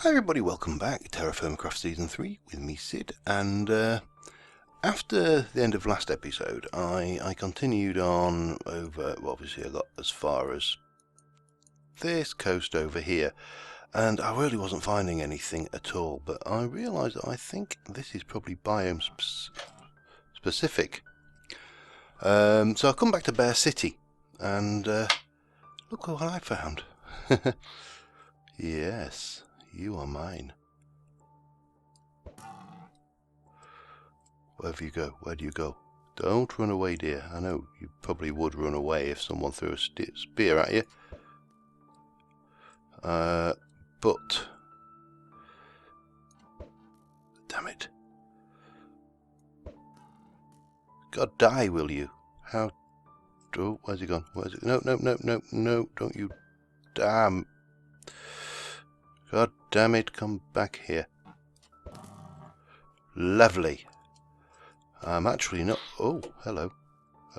Hi everybody, welcome back. TerraFirmaCraft Season 3 with me, Sid, and after the end of last episode I continued on over, well, obviously I got as far as this coast over here, and I really wasn't finding anything at all, but I realised that I think this is probably biome specific. So I've come back to Bear City, and look what I found. Yes, you are mine. Wherever you go, where do you go? Don't run away, dear. I know you probably would run away if someone threw a spear at you. But... damn it. God, die, will you? How... oh, where's he gone? Where's it? No, no, no, no, no, don't you... damn. God damn it, come back here. Lovely. I'm actually not... oh, hello.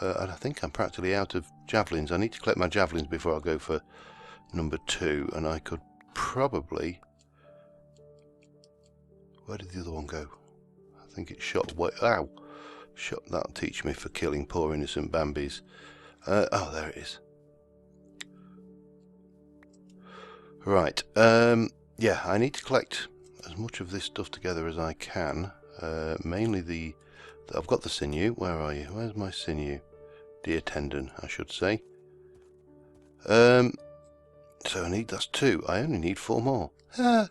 And I think I'm practically out of javelins. I need to collect my javelins before I go for number 2. And I could probably... where did the other one go? I think it shot away. Ow! Shot. That'll teach me for killing poor innocent Bambis. Oh, there it is. Right. Yeah, I need to collect as much of this stuff together as I can. Mainly the... I've got the sinew. Where are you? Where's my sinew? Deer tendon, I should say. So I need... that's 2. I only need 4 more. Ah.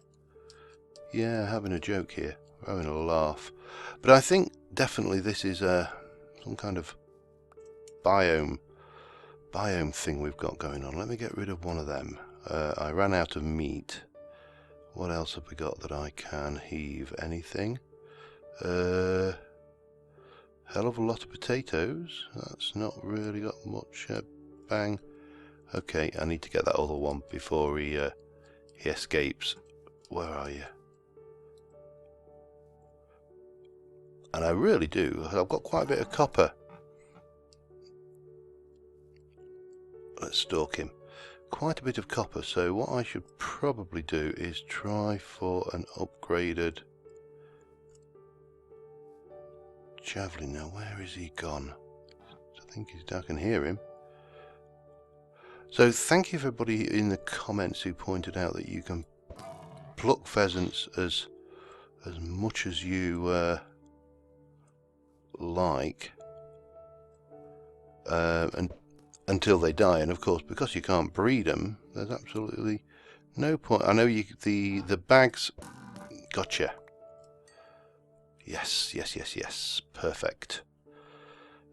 Yeah, having a joke here. Having a laugh. But I think definitely this is some kind of biome thing we've got going on. Let me get rid of one of them. I ran out of meat. What else have we got that I can heave? Anything? Hell of a lot of potatoes. That's not really got much bang. Okay, I need to get that other one before he escapes. Where are you? And I really do. I've got quite a bit of copper. Let's stalk him. Quite a bit of copper, so what I should probably do is try for an upgraded javelin. Now, where is he gone? I think I can hear him. So thank you for everybody in the comments who pointed out that you can pluck pheasants as much as you like, and until they die. And of course, because you can't breed them, there's absolutely no point. I know you the bags. Gotcha. Yes, yes, yes, yes. Perfect.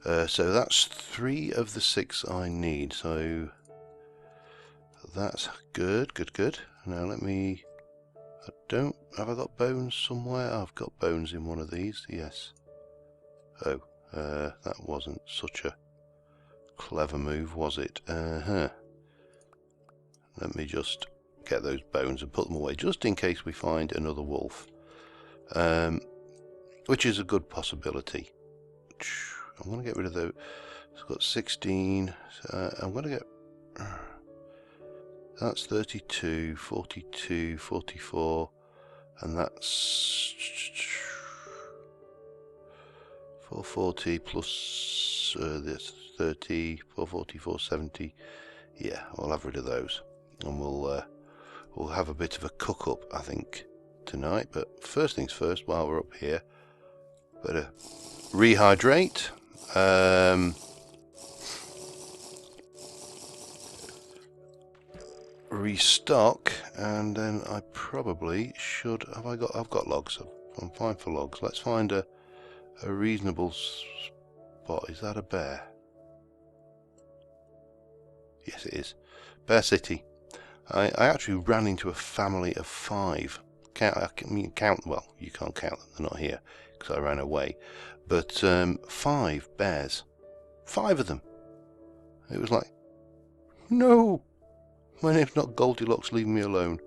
So that's 3 of the 6 I need. So that's good, good, good. Now let me... have I got bones somewhere? I've got bones in one of these, yes. Oh, that wasn't such a clever move, was it? Let me just get those bones and put them away, just in case we find another wolf. Which is a good possibility. I'm going to get rid of those. It's got 16. I'm going to get... that's 32, 42, 44, and that's 440 plus this 30, 440, 470. Yeah, I'll have rid of those, and we'll have a bit of a cook up, I think, tonight. But first things first, while we're up here, better rehydrate. Restock, and then I probably should have... I've got logs. I'm fine for logs. Let's find a reasonable spot. Is that a bear? Yes, it is. Bear City. I actually ran into a family of 5. Count, well, you can't count them, they're not here because I ran away, but 5 bears. 5 of them. It was like, no, my name's not Goldilocks, leave me alone.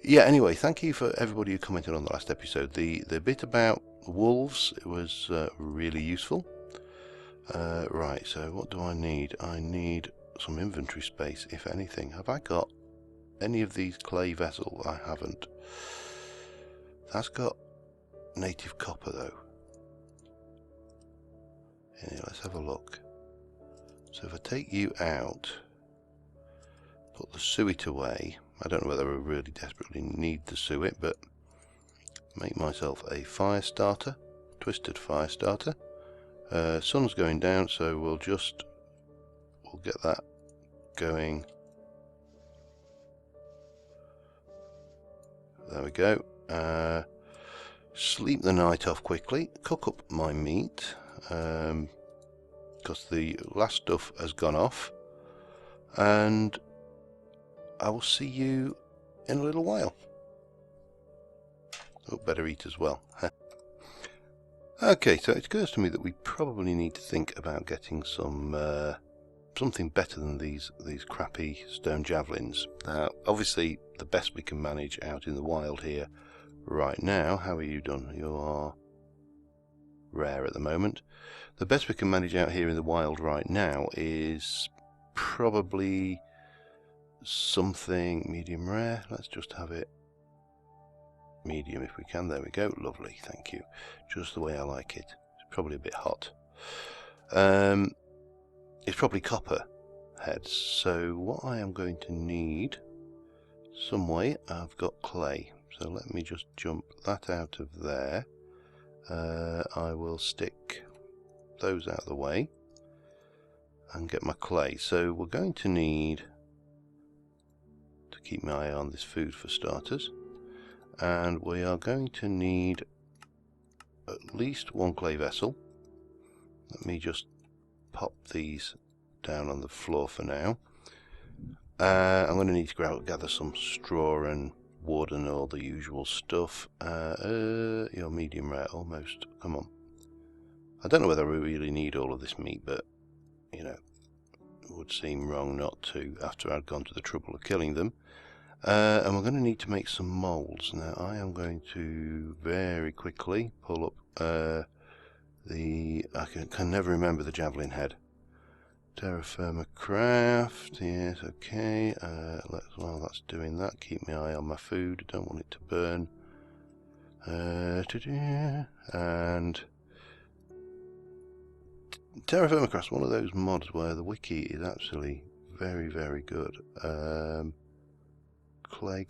Yeah, anyway, thank you for everybody who commented on the last episode. The bit about wolves, it was really useful. Right, so what do I need? I need some inventory space, if anything. Have I got any of these clay vessels. I haven't. That's got native copper though. Yeah, let's have a look. So if I take you out, put the suet away. I don't know whether I really desperately need the suet, but make myself a fire starter, twisted fire starter. Sun's going down, so we'll get that going. There we go. Sleep the night off quickly, cook up my meat, because the last stuff has gone off, and I will see you in a little while. Oh, better eat as well. Okay, so it occurs to me that we probably need to think about getting some something better than these crappy stone javelins. Now, obviously, the best we can manage out in the wild here right now. How are you done? You are rare at the moment. The best we can manage out here in the wild right now is probably something medium rare. Let's just have it medium if we can. There we go. Lovely, thank you. Just the way I like it. It's probably a bit hot. It's probably copper heads. So what I am going to need, some way, I've got clay. So let me just jump that out of there. I will stick those out of the way and get my clay. So we're going to need to keep my eye on this food for starters. And we are going to need at least one clay vessel. Let me just pop these down on the floor for now. I'm going to need to gather some straw and wood and all the usual stuff. You're medium rare almost. Come on. I don't know whether we really need all of this meat, but you know, it would seem wrong not to after I'd gone to the trouble of killing them. And we're going to need to make some molds. Now I am going to very quickly pull up I can never remember the javelin head. TerraFirmaCraft, yes, okay. While that's doing that, keep my eye on my food. Don't want it to burn. And TerraFirmaCraft's one of those mods where the wiki is actually very, very good. Clay,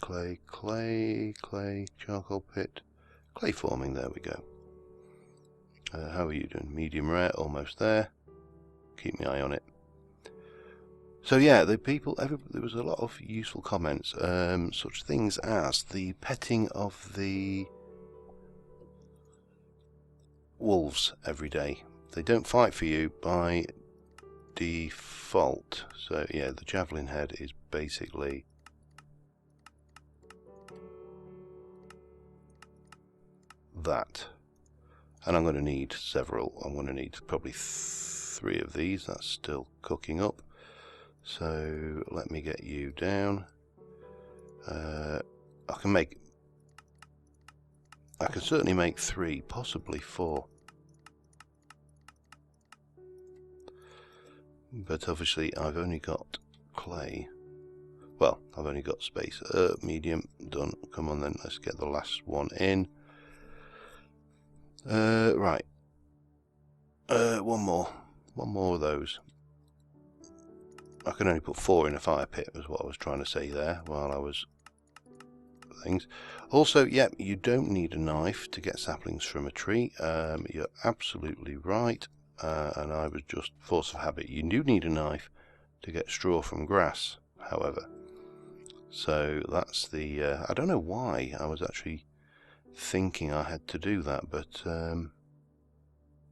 charcoal pit, clay forming, there we go. How are you doing? Medium rare, almost there. Keep my eye on it. So yeah, there was a lot of useful comments, such things as the petting of the wolves every day. They don't fight for you by default. So yeah, the javelin head is basically that. And I'm going to need several. I'm going to need probably 3 of these. That's still cooking up. So let me get you down. I can certainly make 3, possibly 4. But obviously I've only got clay. Well, I've only got space. Medium, done. Come on then, let's get the last one in. Right. One more of those. I can only put 4 in a fire pit, was what I was trying to say there while I was things. Also, yep, you don't need a knife to get saplings from a tree. You're absolutely right. And I was just force of habit. You do need a knife to get straw from grass, however. So that's the. I don't know why I was actually thinking I had to do that, but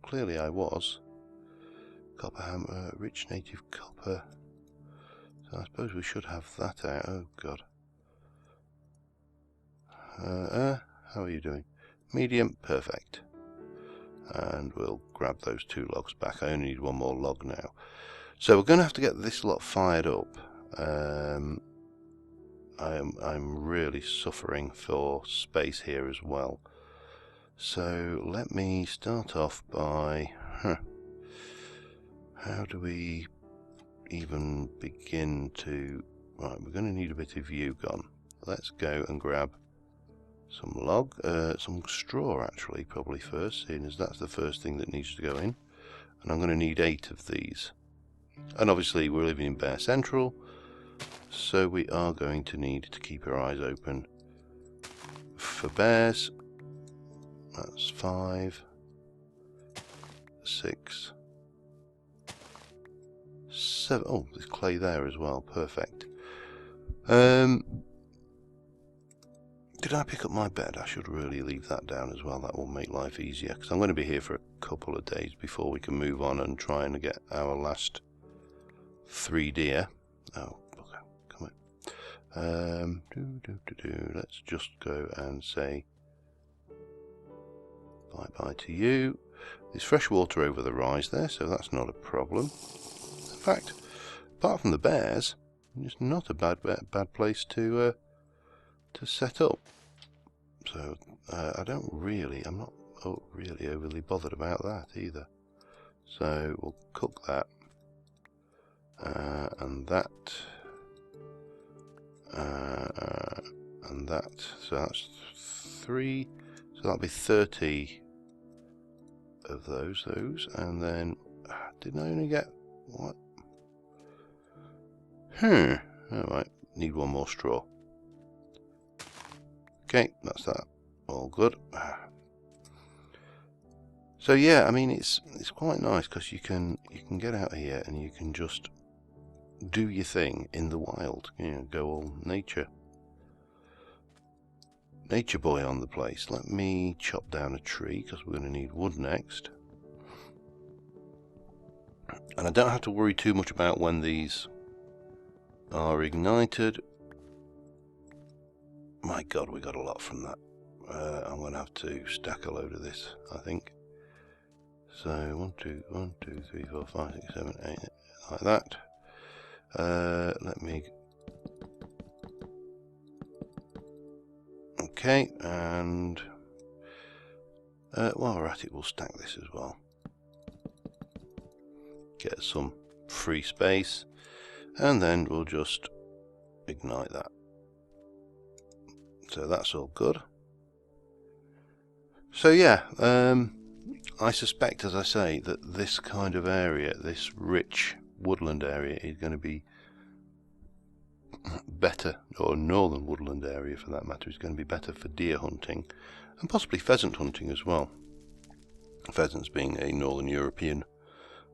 clearly I was. Copper hammer, rich native copper. So I suppose we should have that out. Oh god. How are you doing? Medium, perfect. And we'll grab those 2 logs back. I only need 1 more log now. So we're going to have to get this lot fired up. I'm really suffering for space here as well. So let me start off by... How do we even begin to Right, we're going to need a bit of you gone. Let's go and grab some some straw actually, probably first, seeing as that's the first thing that needs to go in. And I'm going to need 8 of these. And obviously we're living in Bear Central, so we are going to need to keep our eyes open for bears. That's 5, 6, 7. Oh, there's clay there as well. Perfect. Did I pick up my bed? I should really leave that down as well. That will make life easier, because I'm going to be here for a couple of days before we can move on and try and get our last 3 deer. Oh, okay, come on. Let's just go and say bye-bye to you. There's fresh water over the rise there, so that's not a problem. In fact, apart from the bears, it's not a bad place to set up. So I'm not really overly bothered about that either. So we'll cook that and that and that. So that's 3. So that'll be 30 of those, and then didn't I only get what? Alright, need 1 more straw. Okay, that's that. All good. So yeah, I mean it's quite nice because you can get out here and you can just do your thing in the wild. You know, go all nature boy on the place. Let me chop down a tree because we're going to need wood next. And I don't have to worry too much about when these are ignited. My God, we got a lot from that. I'm going to have to stack a load of this, I think. So 1, 2, 3, 4, 5, 6, 7, 8, like that. Let me. Okay, and while we're at it, we'll stack this as well. Get some free space, and then we'll just ignite that. So that's all good. So yeah, I suspect, as I say, that this kind of area, this rich woodland area, is going to be better, or northern woodland area for that matter, is going to be better for deer hunting, and possibly pheasant hunting as well. Pheasants being a northern European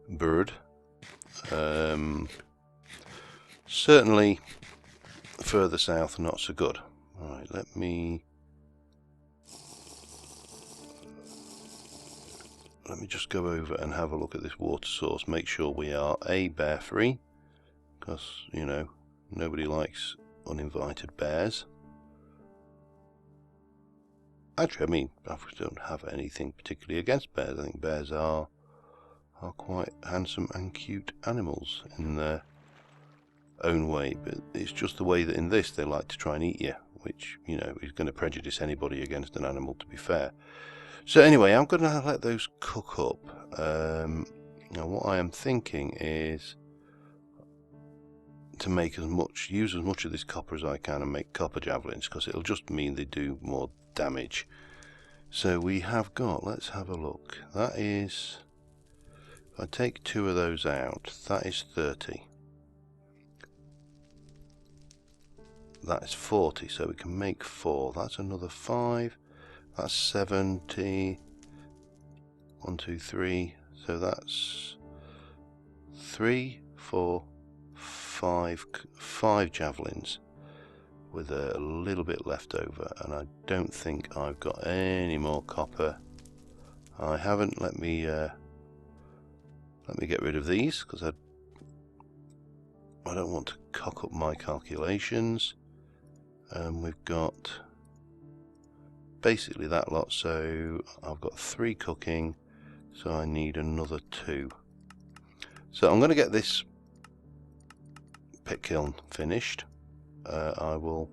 bird. Certainly further south not so good. Alright, let me just go over and have a look at this water source, make sure we are bear free, because you know nobody likes uninvited bears. Actually, I mean, I don't have anything particularly against bears. I think bears are quite handsome and cute animals in their own way, but it's just the way that in this they like to try and eat you, which, you know, is going to prejudice anybody against an animal, to be fair. So anyway, I'm going to let those cook up. Now what I am thinking is to make use as much of this copper as I can and make copper javelins, because it'll just mean they do more damage. So we have got, let's have a look, that is, if I take 2 of those out, that is 30. That is 40, so we can make 4. That's another 5. That's 70. 1, 2, 3. So that's 3, 4, 5 javelins with a little bit left over, and I don't think I've got any more copper. I haven't. Let me get rid of these because I don't want to cock up my calculations. We've got basically that lot, so I've got 3 cooking, so I need another 2. So I'm going to get this pit kiln finished. I will,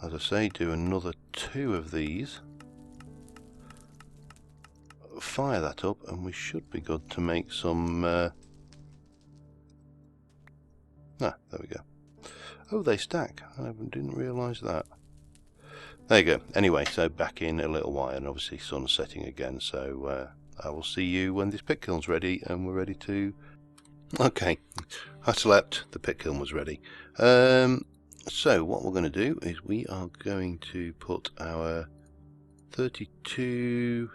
as I say, do another 2 of these, fire that up, and we should be good to make some there we go. Oh, they stack. I didn't realise that. There you go. Anyway, so back in a little while, and obviously sun's setting again, so I will see you when this pit kiln's ready, and we're ready to... Okay, I slept, the pit kiln was ready. So what we're going to do is we are going to put our 32,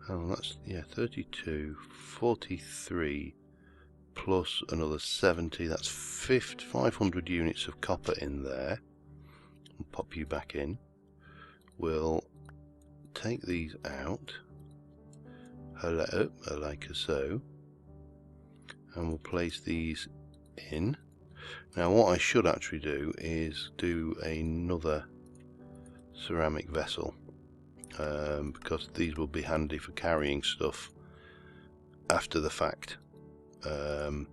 oh that's, yeah, 32, 43, plus another 70, that's 500 units of copper in there. I'll pop you back in. We'll take these out, like so, and we'll place these in. Now what I should actually do is do another ceramic vessel, because these will be handy for carrying stuff after the fact. So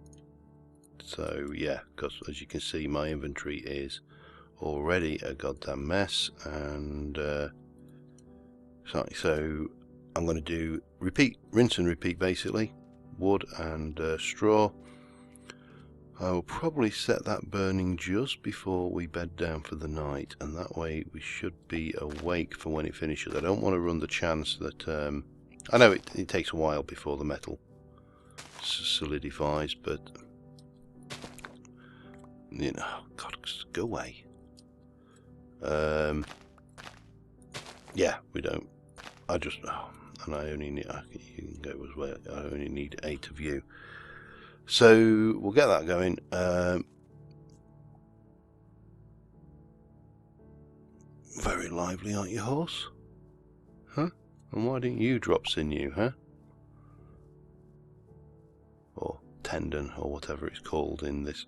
yeah, because as you can see my inventory is already a goddamn mess, and so I'm going to do rinse and repeat basically, wood and straw. I will probably set that burning just before we bed down for the night, and that way we should be awake for when it finishes. I don't want to run the chance that I know it takes a while before the metal solidifies, but you know, God, just go away. Yeah, we don't. I just, and I only need, you can go as well, I only need 8 of you. So we'll get that going. Very lively, aren't you, horse? Huh? And why didn't you drop sinew, huh? Or tendon, or whatever it's called in this.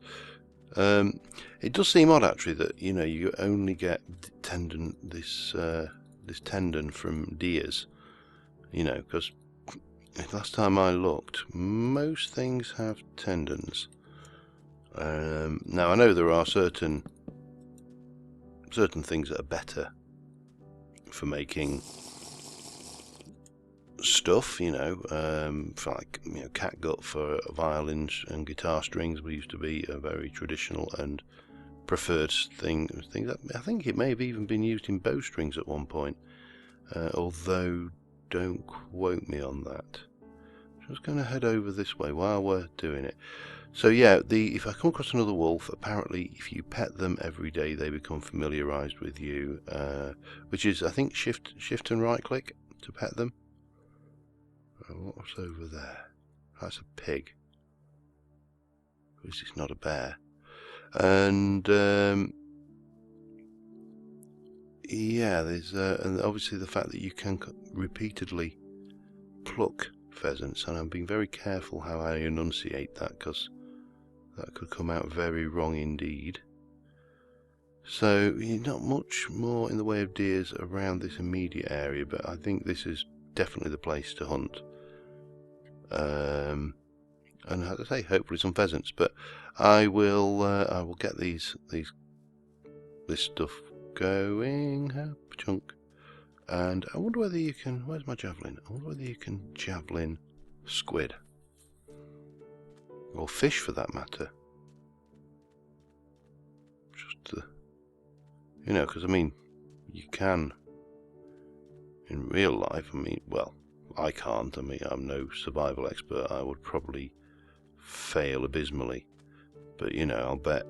It does seem odd actually that, you know, you only get tendon, this tendon from deers, you know, because last time I looked, most things have tendons. Now I know there are certain things that are better for making stuff, you know, for like, you know, catgut for violins and guitar strings used to be a very traditional and preferred thing. That I think it may have even been used in bowstrings at one point, although don't quote me on that. Just going to head over this way while we're doing it. So yeah, if I come across another wolf, apparently if you pet them every day, they become familiarized with you, which is, I think, shift and right click to pet them. What's over there? That's a pig. This is not a bear. And yeah, there's and obviously the fact that you can repeatedly pluck pheasants, and I'm being very careful how I enunciate that, because that could come out very wrong indeed. So not much more in the way of deers around this immediate area, but I think this is definitely the place to hunt. And as I say, hopefully some pheasants. But I will get this stuff going. Chunk. And I wonder whether you can. Where's my javelin? I wonder whether you can javelin squid or fish for that matter. Just you know, because I mean, you can in real life. I mean, well, I can't. I mean, I'm no survival expert. I would probably fail abysmally, but you know, I'll bet,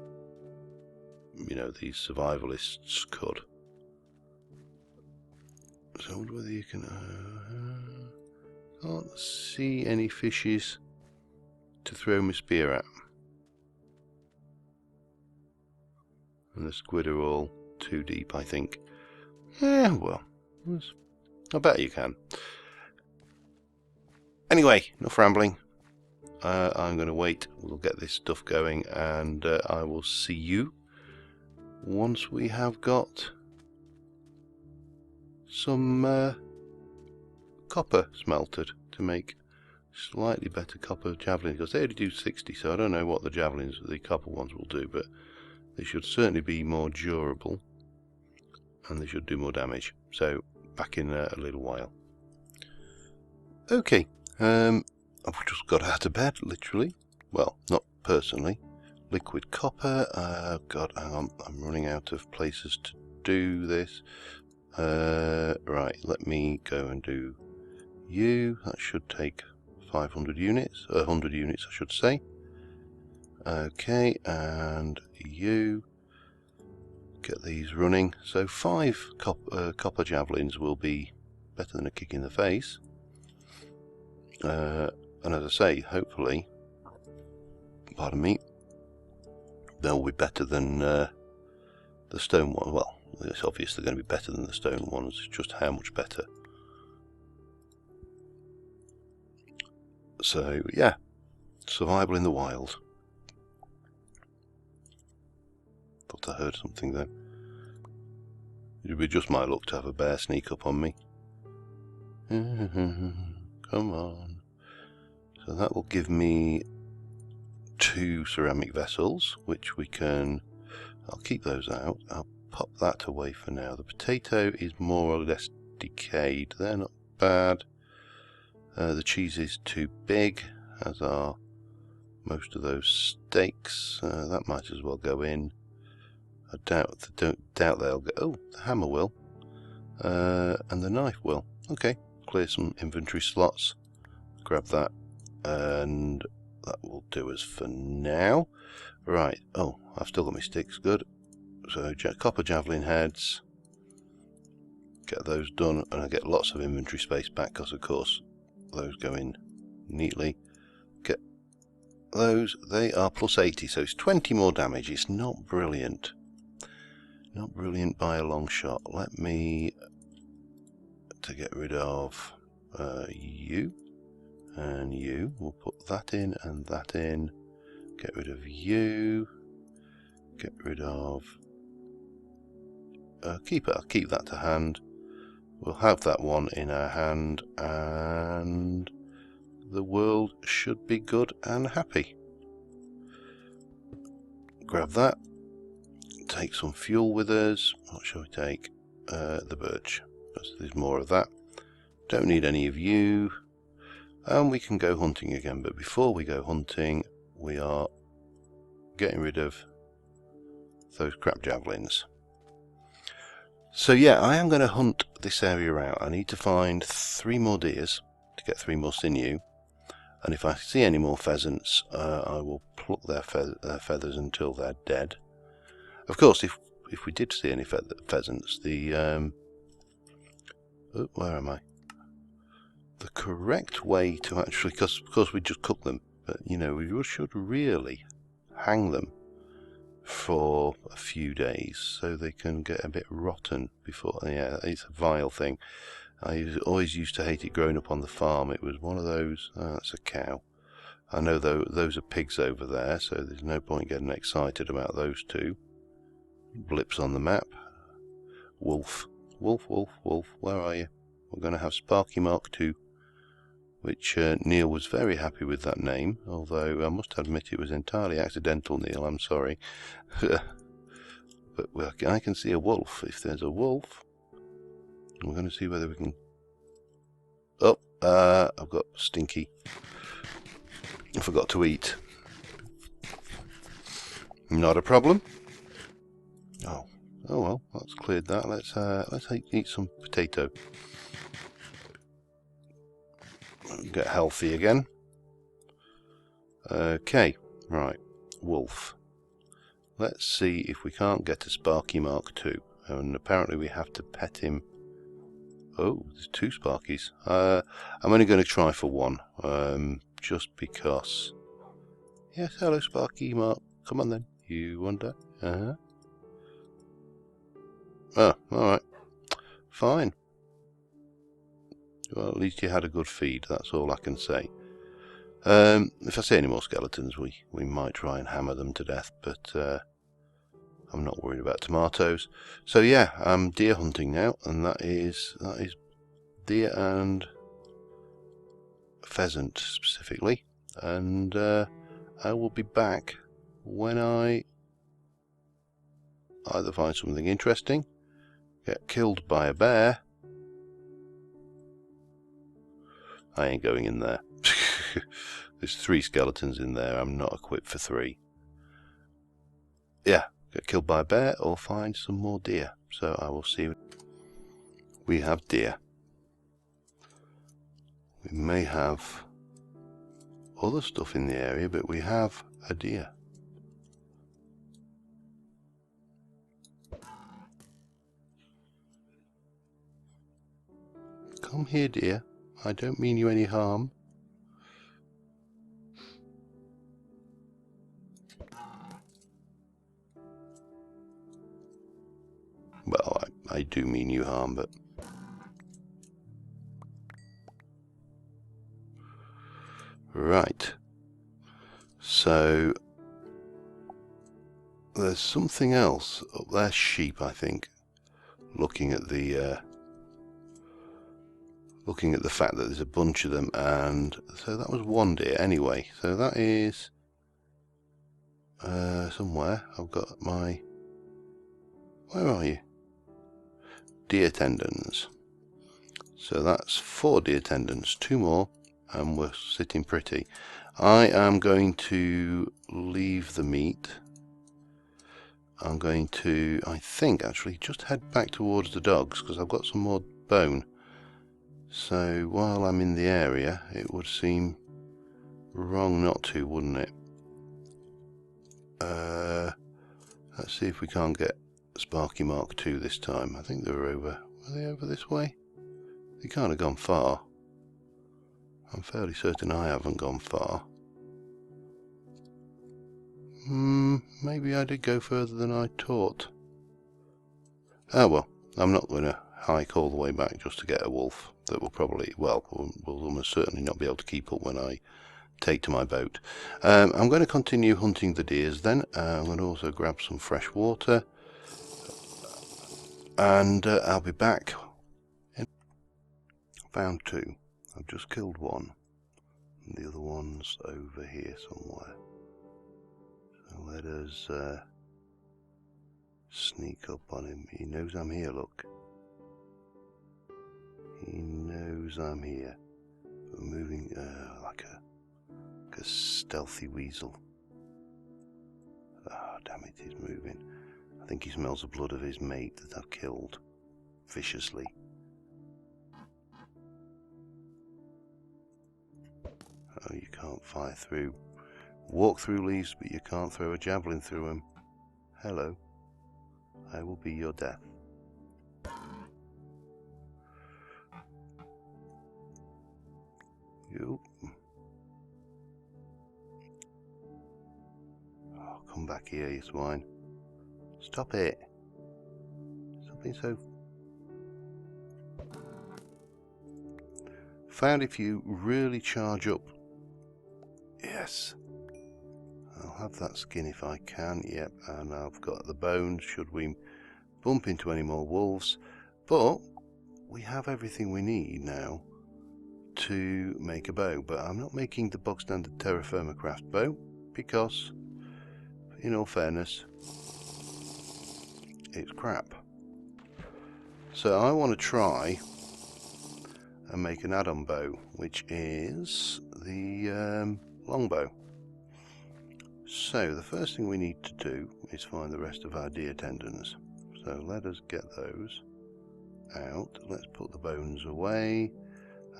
you know, these survivalists could. So I wonder whether you can. Can't see any fishes to throw my spear at, and the squid are all too deep, I think. Yeah, well, I bet you can. Anyway, enough rambling. I'm going to wait. We'll get this stuff going, and I will see you once we have got some copper smelted to make slightly better copper javelins, because they only do 60, so I don't know what the copper ones will do, but they should certainly be more durable, and they should do more damage. So back in a little while. Okay, I've just got out of bed, literally. Well, not personally. liquid copper. God, hang on, I'm running out of places to do this. Right, let me go and do you. That should take 500 units, 100 units I should say. Okay, and you. Get these running. So 5 copper javelins will be better than a kick in the face. And as I say, hopefully, pardon me, they'll be better than the stone one. Well, it's obviously going to be better than the stone ones, just how much better. So yeah, survival in the wild. Thought I heard something then. It would be just my luck to have a bear sneak up on me. Come on. So that will give me 2 ceramic vessels, which we can... I'll keep those out. I'll pop that away for now. The potato is more or less decayed. They're not bad. The cheese is too big, as are most of those steaks. That might as well go in. I don't doubt they'll go. Oh, the hammer will. And the knife will. Okay, clear some inventory slots. Grab that. And that will do us for now. Right. Oh, I've still got my sticks. Good. So copper javelin heads. Get those done, and I get lots of inventory space back because, of course, those go in neatly. Get those. They are plus 80, so it's 20 more damage. It's not brilliant. Not brilliant by a long shot. Let me to get rid of you and you. We'll put that in and that in. Get rid of you. Get rid of. Keep that to hand. We'll have that one in our hand, and the world should be good and happy. Grab that. Take some fuel with us. What shall we take? The birch. There's more of that. Don't need any of you. And we can go hunting again. But before we go hunting, we are getting rid of those crap javelins. So yeah, I am going to hunt this area out. I need to find 3 more deers to get 3 more sinew. And if I see any more pheasants, I will pluck their feathers until they're dead. Of course, if we did see any pheasants, the oh, where am I? The correct way to actually, because of course we just cook them, but you know, we should really hang them for a few days so they can get a bit rotten before. Yeah, it's a vile thing. I always used to hate it growing up on the farm. It was one of those. Oh, that's a cow. I know those are pigs over there, so there's no point getting excited about those two. Blips on the map. Wolf. Wolf, wolf, wolf. Where are you? We're going to have Sparky Mark 2, which Neil was very happy with that name, although I must admit it was entirely accidental, Neil, I'm sorry. But I can see a wolf. If there's a wolf, we're going to see whether we can... Oh, I've got Stinky. I forgot to eat. Not a problem. Oh well, that's cleared that. Let's eat some potato. Get healthy again. Okay, right, wolf. Let's see if we can't get a Sparky Mark 2. And apparently we have to pet him. Oh, there's 2 Sparkies. I'm only going to try for 1, just because. Yes, hello Sparky Mark. Come on then. You wonder? Oh, alright. Fine. Well, at least you had a good feed, that's all I can say. If I see any more skeletons, we might try and hammer them to death, but I'm not worried about tomatoes. So yeah, I'm deer hunting now, and that is deer and pheasant specifically. And I will be back when I either find something interesting, get killed by a bear. I ain't going in there. There's 3 skeletons in there. I'm not equipped for 3. yeah, get killed by a bear or find some more deer. So I will see. We have deer. We may have other stuff in the area, but we have a deer. Come here, dear. I don't mean you any harm. Well, I do mean you harm, but... Right. So... there's something else up there. Sheep, I think. Looking at the fact that there's a bunch of them, and so that was one deer anyway. So that is somewhere. I've got my... where are you? Deer tendons. So that's 4 deer tendons, 2 more, and we're sitting pretty. I am going to leave the meat. I'm going to, I think, actually just head back towards the dogs because I've got some more bone. So while I'm in the area, it would seem wrong not to, wouldn't it? Let's see if we can't get Sparky Mark 2 this time. I think they were over. Were they over this way? They can't have gone far. I'm fairly certain I haven't gone far. Maybe I did go further than I thought. Oh well, I'm not going to hike all the way back just to get a wolf that will probably, well, will almost certainly not be able to keep up when I take to my boat. I'm going to continue hunting the deers then. I'm going to also grab some fresh water, and I'll be back. Found 2. I've just killed one, and the other one's over here somewhere. So let us sneak up on him. He knows I'm here, look. He knows I'm here. But moving like a stealthy weasel. Ah, damn it, he's moving. I think he smells the blood of his mate that I've killed viciously. Oh, you can't fire through. Walk through leaves, but you can't throw a javelin through them. Hello. I will be your death. You. Oh, come back here, you swine. Stop it. Stop being so... Found if you really charge up. Yes. I'll have that skin if I can. Yep, and I've got the bones should we bump into any more wolves. But we have everything we need now to make a bow. But I'm not making the bog standard TerraFirmaCraft bow because, in all fairness, it's crap. So I want to try and make an add-on bow, which is the longbow. So the first thing we need to do is find the rest of our deer tendons. So let us get those out. Let's put the bones away.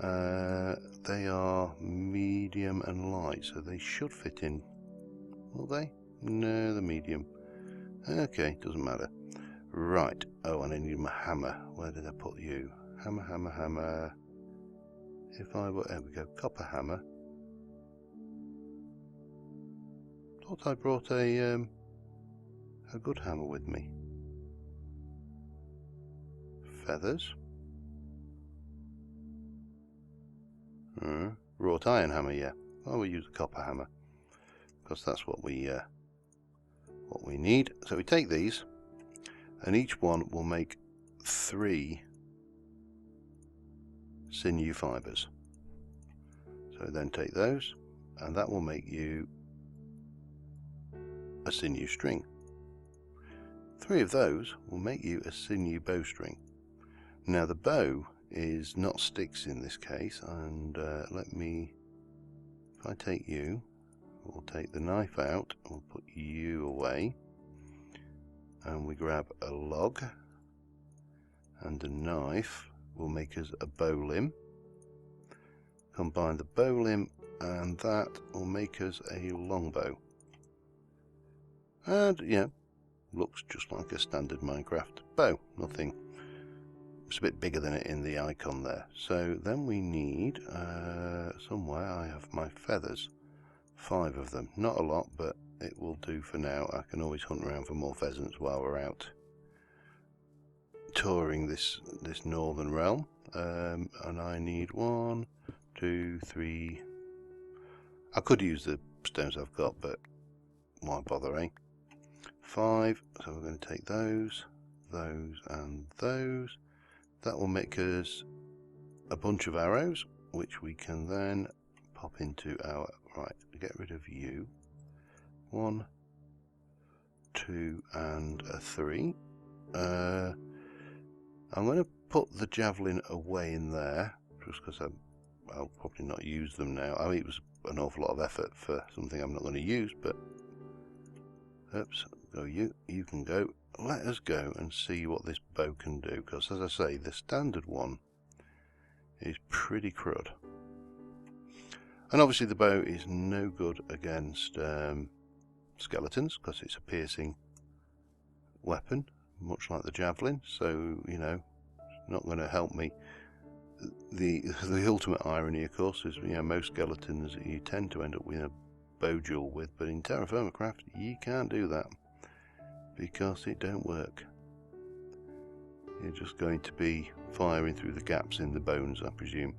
They are medium and light, so they should fit in. Will they? No, they're medium. Okay, doesn't matter. Right. Oh, and I need my hammer. Where did I put you? Hammer, hammer, hammer. If I were, there we go, copper hammer. Thought I brought a good hammer with me. Feathers. Wrought iron hammer, yeah. I will use a copper hammer because that's what we need. So we take these, and each one will make 3 sinew fibres. So then take those, and that will make you a sinew string. 3 of those will make you a sinew bowstring. Now the bow is not sticks in this case, and let me, if I take you, we'll take the knife out, we'll put you away, and we grab a log and a knife. Will make us a bow limb. Combine the bow limb and that will make us a longbow. And yeah, looks just like a standard Minecraft bow. Nothing. It's a bit bigger than it in the icon there. So then we need somewhere I have my feathers. 5 of them. Not a lot, but it will do for now. I can always hunt around for more pheasants while we're out touring this northern realm. And I need 1, 2, 3. I could use the stones I've got, but why bother, eh? 5. So we're going to take those, and those. That will make us a bunch of arrows, which we can then pop into our... Right, get rid of you. 1, 2, and a 3. I'm going to put the javelin away in there, just because I'll probably not use them now. I mean, it was an awful lot of effort for something I'm not going to use, but... Oops, go you can go. Let us go and see what this bow can do, because as I say, the standard one is pretty crud. And obviously the bow is no good against skeletons, because it's a piercing weapon, much like the javelin, so, you know, it's not going to help me. The ultimate irony, of course, is, you know, most skeletons you tend to end up with a bow duel with, but in TerraFirmaCraft you can't do that, because it don't work. You're just going to be firing through the gaps in the bones, I presume.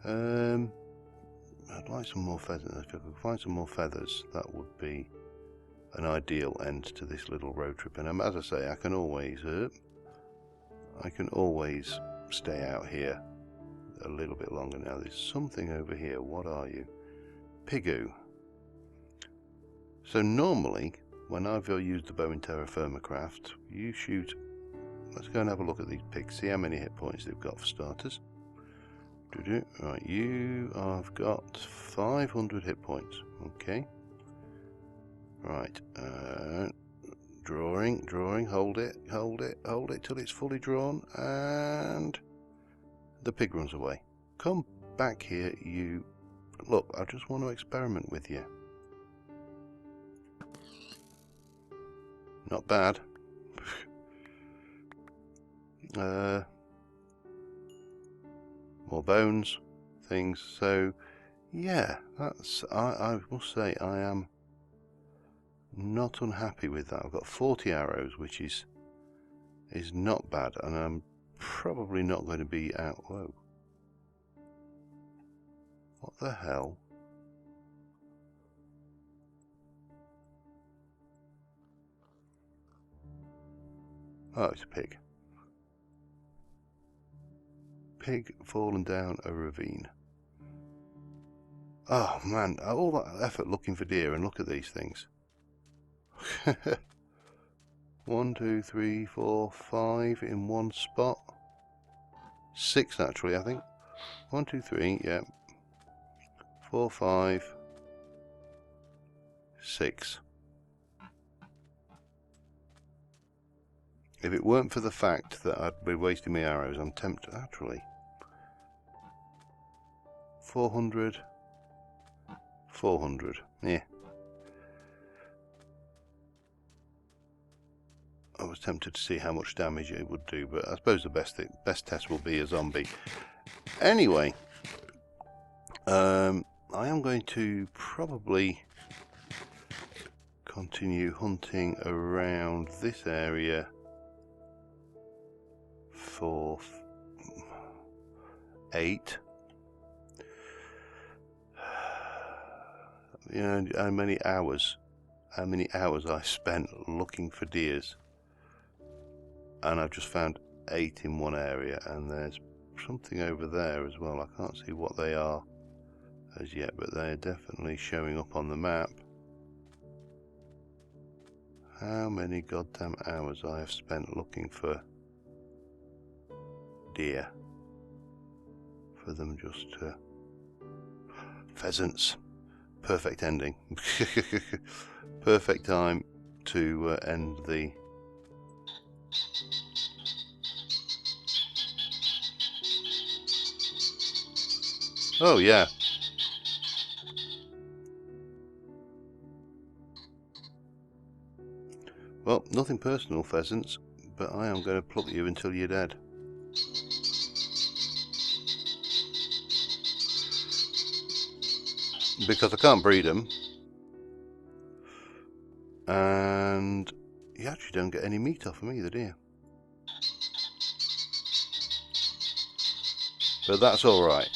I'd like some more feathers. If I could find some more feathers, that would be an ideal end to this little road trip. And as I say, I can always stay out here a little bit longer now. There's something over here. What are you? Pigoo. So normally, when I've used the bow in TerraFirmaCraft, you shoot... Let's go and have a look at these pigs. See how many hit points they've got for starters. Right, you have got 500 hit points. Okay. Right. Drawing. Hold it till it's fully drawn, and the pig runs away. Come back here, you. Look, I just want to experiment with you. Not bad. More bones, things. So, yeah, that's. I must say, I am not unhappy with that. I've got 40 arrows, which is not bad, and I'm probably not going to be out. Whoa! What the hell? Oh, it's a pig. Pig fallen down a ravine. Oh man, all that effort looking for deer, and look at these things. 1, 2, 3, 4, 5 in one spot. 6 actually, I think. 1, 2, 3, yeah. 4, 5, 6. If it weren't for the fact that I'd be wasting my arrows, I'm tempted. Actually, 400, 400. Yeah. I was tempted to see how much damage it would do, but I suppose the best test will be a zombie. Anyway, I am going to probably continue hunting around this area for 8. You know how many hours I spent looking for deers, and I've just found 8 in one area, and there's something over there as well. I can't see what they are as yet, but they're definitely showing up on the map. How many goddamn hours I have spent looking for deer, for them just to... Pheasants. Perfect ending. Perfect time to end the Oh yeah. Well, nothing personal, pheasants, but I am going to pluck you until you're dead. Because I can't breed them. And you actually don't get any meat off them either, do you? But that's alright.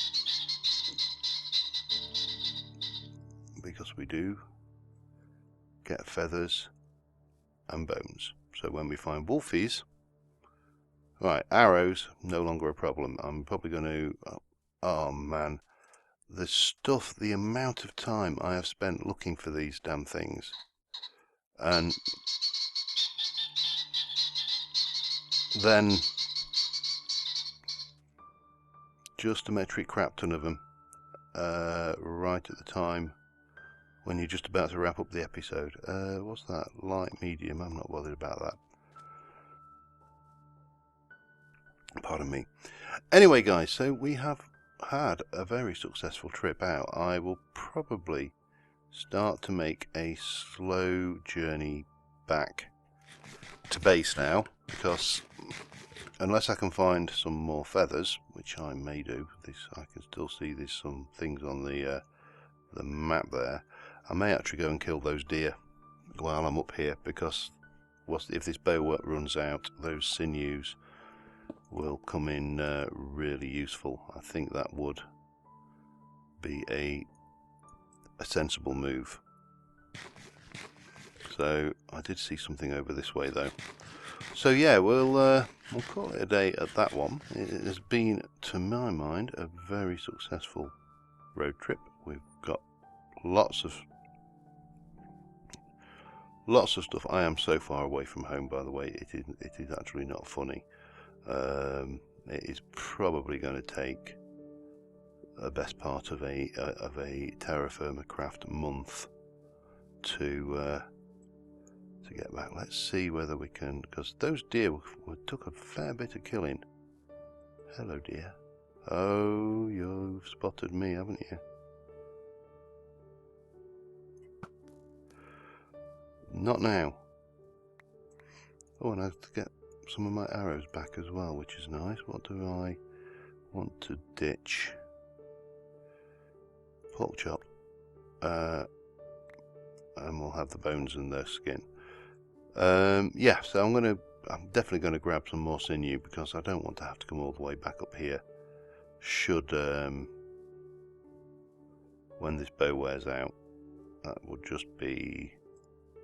Because we do get feathers and bones. So when we find wolfies... Right, arrows, no longer a problem. I'm probably going to... Oh man. The stuff, the amount of time I have spent looking for these damn things. And then just a metric crap ton of them right at the time when you're just about to wrap up the episode. What's that? Light, medium, I'm not bothered about that. Pardon me. Anyway guys, so we have had a very successful trip out. I will probably start to make a slow journey back to base now, because unless I can find some more feathers, which I may do, I can still see there's some things on the map there. I may actually go and kill those deer while I'm up here, because if this bow runs out, those sinews will come in really useful. I think that would be a sensible move. So I did see something over this way though. So yeah, we'll call it a day at that one. It has been, to my mind, a very successful road trip. We've got lots of stuff. I am so far away from home, by the way. It is actually not funny. It is probably going to take the best part of a TerraFirmaCraft month to get back. Let's see whether we can, because those deer took a fair bit of killing. Hello, dear. Oh, you've spotted me, haven't you? Not now. Oh, and I have to get some of my arrows back as well, which is nice. What do I want to ditch? Pork chop. And we'll have the bones and their skin. Yeah, so I'm definitely going to grab some more sinew, because I don't want to have to come all the way back up here should when this bow wears out. That would just be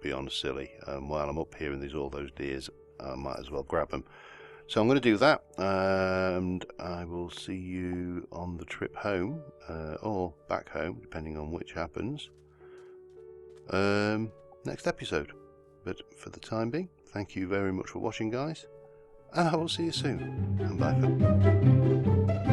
beyond silly. While I'm up here and there's all those deers, I might as well grab them. So I'm going to do that, and I will see you on the trip home, or back home, depending on which happens, next episode. But for the time being, thank you very much for watching, guys, and I will see you soon, and bye for now.